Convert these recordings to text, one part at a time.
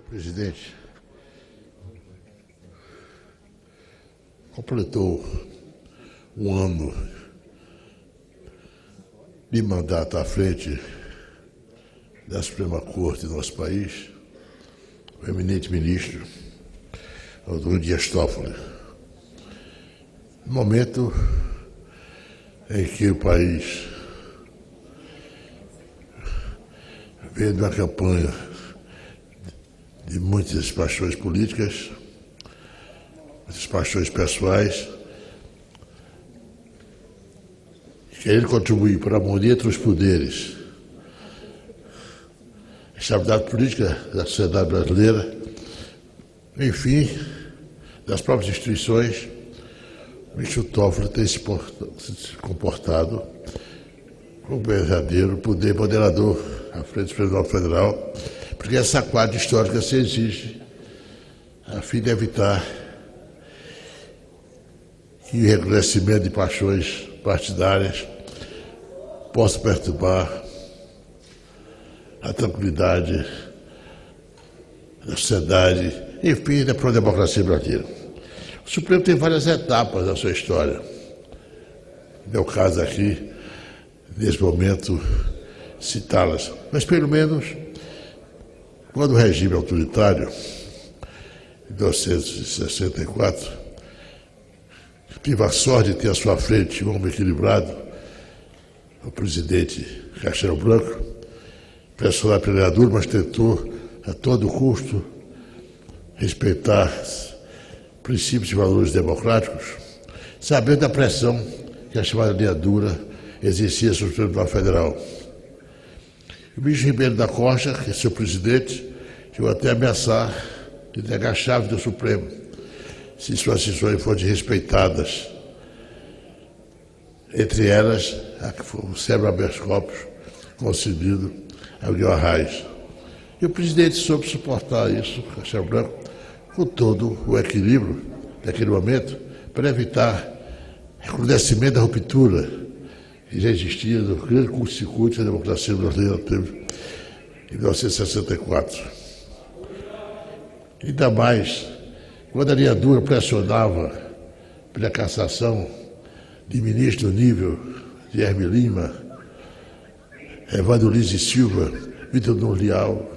Presidente, completou um ano de mandato à frente da Suprema Corte do nosso país, o eminente ministro Augusto Dias Toffoli. No momento em que o país veio de uma campanha de muitas paixões políticas, muitas paixões pessoais, querendo contribuir para a harmonia entre os poderes, a estabilidade política da sociedade brasileira, enfim, das próprias instituições. O ministro Toffoli tem se comportado como um verdadeiro poder moderador à frente do Supremo Tribunal Federal, porque essa quadra histórica se exige a fim de evitar que o recrudescimento de paixões partidárias possa perturbar a tranquilidade da sociedade, enfim, da pró-democracia brasileira. O Supremo tem várias etapas da sua história. Não é o caso aqui, nesse momento, citá-las. Mas, pelo menos, quando o regime autoritário, em 1964, tive a sorte de ter à sua frente um homem equilibrado, o presidente Castelo Branco, personagem peleador, mas tentou, a todo custo, respeitar princípios e valores democráticos, sabendo da pressão que a chamada linha dura exercia sobre o Supremo Tribunal Federal. O ministro Ribeiro da Costa, que é seu presidente, chegou até a ameaçar de entregar a chave do Supremo, se suas decisões forem respeitadas. Entre elas, a que foi o célebre habeas corpus concedido ao Guilherme Arraes. E o presidente soube suportar isso, Castelo Branco, com todo o equilíbrio daquele momento, para evitar recrudescimento da ruptura que já existia no grande curto-circuito que a democracia brasileira teve em 1964. Ainda mais, quando a linha dura pressionava pela cassação de ministro do nível de Herme Lima, Evandro Lins e Silva, Vitor Nunes Leal,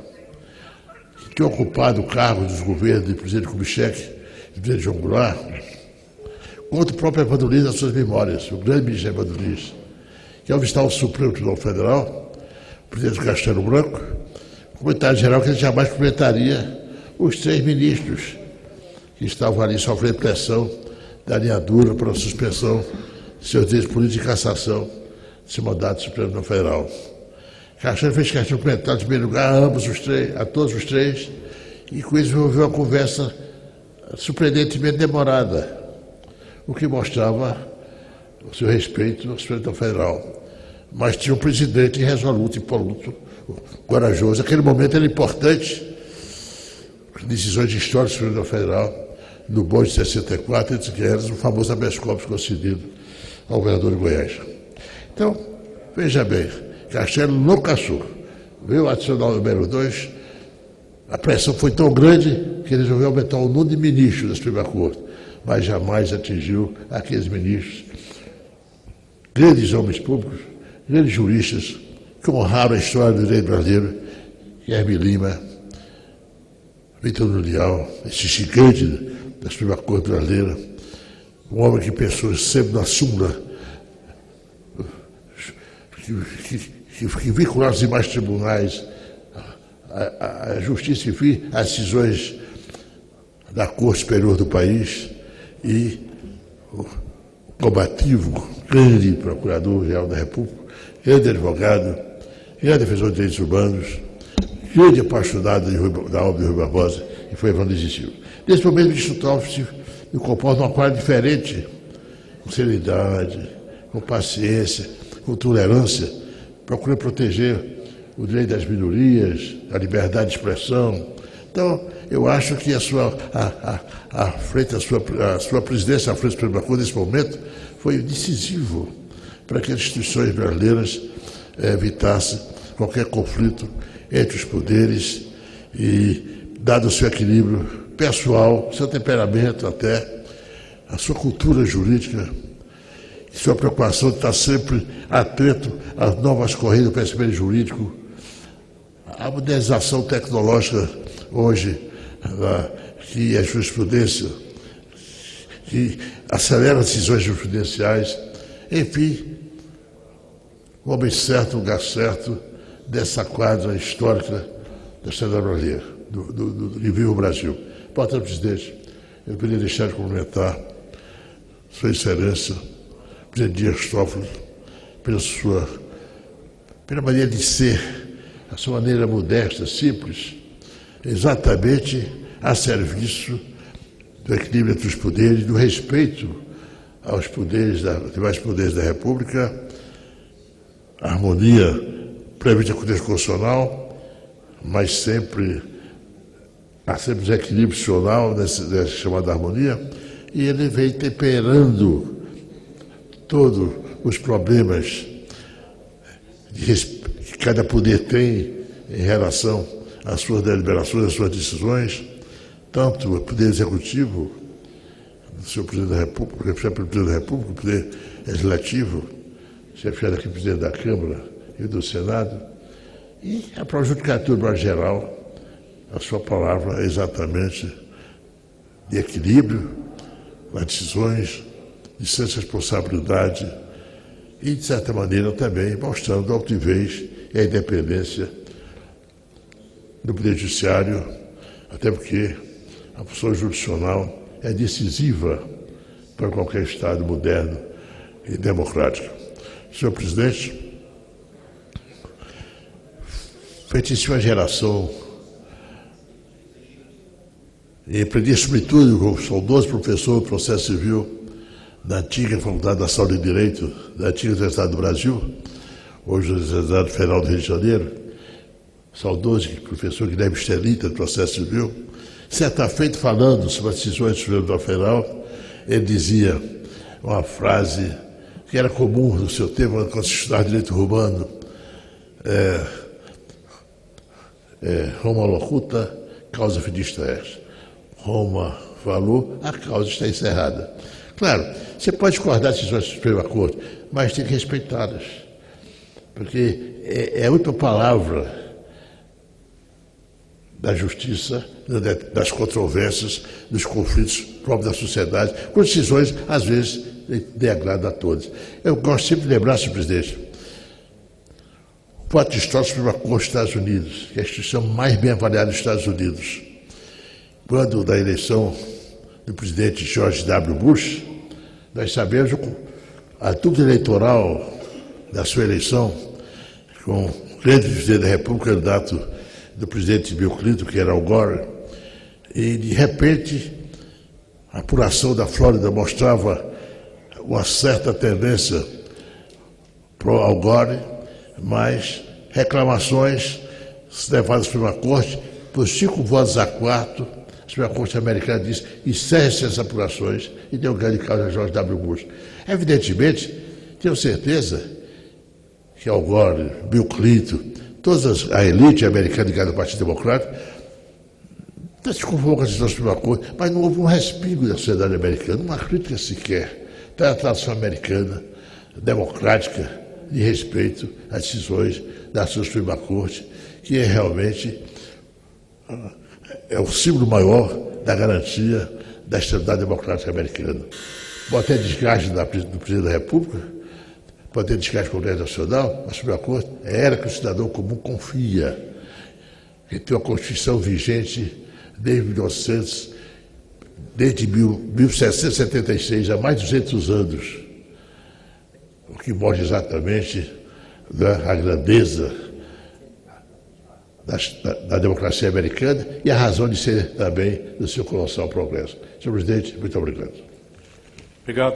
que tinha ocupado o cargo dos governos de presidente Kubitschek e presidente João Goulart, contra o próprio Evandro Lins nas suas memórias, o grande ministro Evandro Lins, que ao visitar o Supremo Tribunal Federal, o presidente Castelo Branco, o comentário geral que ele jamais cumprimentaria os 3 ministros que estavam ali sofrendo pressão da linha dura para a suspensão de seus direitos políticos e cassação de seu mandato do Supremo Tribunal Federal. Castelo fez questão de cumprimentar, em primeiro lugar, a todos os três, e com isso desenvolveu uma conversa surpreendentemente demorada, o que mostrava o seu respeito ao Supremo Tribunal Federal. Mas tinha um presidente resoluto, impoluto, corajoso. Aquele momento era importante, decisões históricas do Supremo Tribunal Federal, no BOJ de 64, entre que era o famoso habeas corpus concedido ao governador de Goiás. Então, veja bem, Castelo não cassou. Veio o adicional número 2, a pressão foi tão grande que ele resolveu aumentar o número de ministros da Suprema Corte, mas jamais atingiu aqueles ministros, grandes homens públicos, grandes juristas, que honraram a história do direito brasileiro, Herme Lima, Vitor Nunes Leal, esse gigante da Suprema Corte brasileira, um homem que pensou sempre na súmula, que vincularam os demais tribunais, a justiça, enfim, as decisões da Corte Superior do país, e o combativo, grande procurador-geral da República, grande advogado, grande defensor de direitos humanos, grande apaixonado da obra de Rui Barbosa, e foi Evandro Lins e Silva. Nesse momento, o ministro Toffoli me comporta de uma forma diferente, com seriedade, com paciência, com tolerância, procura proteger o direito das minorias, a liberdade de expressão. Então, eu acho que a sua presidência à frente do Supremo Corte, nesse momento, foi decisivo para que as instituições brasileiras evitassem qualquer conflito entre os poderes e dado o seu equilíbrio pessoal, seu temperamento até, a sua cultura jurídica, e sua preocupação de estar sempre atento às novas correntes do pensamento jurídico, a modernização tecnológica hoje, que é jurisprudência, que acelera as decisões jurisprudenciais, enfim, o homem certo, o lugar certo dessa quadra histórica da história brasileira, do que vive o Brasil. Portanto, presidente, eu queria deixar de cumprimentar Sua Excelência, presidente Dias Toffoli, pela maneira de ser, a sua maneira modesta, simples, exatamente a serviço do equilíbrio entre os poderes, do respeito aos poderes, demais poderes da República, a harmonia prevista com o Código Constitucional, mas sempre há sempre um equilíbrio institucional nessa chamada harmonia, e ele vem temperando todos os problemas que cada poder tem em relação às suas deliberações, às suas decisões, tanto o Poder Executivo, o senhor Presidente da República, chefe do Presidente da República, o Poder Legislativo, chefiado aqui Presidente da Câmara e do Senado, e a própria Judicatura Geral, a sua palavra é exatamente de equilíbrio nas decisões, de senso de responsabilidade e, de certa maneira, também mostrando a altivez e a independência do Poder Judiciário, até porque a função jurisdicional é decisiva para qualquer Estado moderno e democrático. Senhor Presidente, pertencia a uma geração e aprendi sobretudo com o saudoso professor do processo civil da antiga Faculdade da Saúde e Direito da antiga Universidade do Brasil, hoje a Universidade Federal do Rio de Janeiro, saudoso professor Guilherme Stelita, do processo civil, certa feita falando sobre as decisões do Supremo Tribunal Federal, ele dizia uma frase que era comum no seu tempo, quando se estudava direito romano, Roma locuta, causa finita est. Roma falou, a causa está encerrada. Claro, você pode discordar das decisões da Suprema Corte, mas tem que respeitá-las. Porque é outra palavra da justiça, das controvérsias, dos conflitos próprios da sociedade, com decisões, às vezes, de agrado a todos. Eu gosto sempre de lembrar, senhor presidente, o fato de história da Suprema Corte dos Estados Unidos, que é a instituição mais bem avaliada dos Estados Unidos, quando da eleição do presidente George W. Bush, nós sabemos a dúvida eleitoral da sua eleição com o grande presidente da República, candidato do presidente Bill Clinton, que era Al Gore, e de repente a apuração da Flórida mostrava uma certa tendência para o Al Gore, mas reclamações levadas à Suprema Corte por 5 votos a 4. A Suprema Corte americana disse: encerre-se as apurações, e deu grande causa a George W. Bush. Evidentemente, tenho certeza que Al Gore, Bill Clinton, toda a elite americana ligada ao Partido Democrático, se conformou com a decisão da Suprema Corte, mas não houve um respingo da sociedade americana, uma crítica sequer da tradição americana, democrática, de respeito às decisões da sua Suprema Corte, que é realmente o símbolo maior da garantia da estabilidade democrática americana. Pode ter desgaste do Presidente da República, pode ter desgaste do Congresso Nacional, mas a Suprema Corte era que o cidadão comum confia, que tem uma Constituição vigente desde 1776, há mais de 200 anos, o que mostra exatamente a grandeza da democracia americana e a razão de ser também do seu colossal progresso. Senhor presidente, muito obrigado. Obrigado.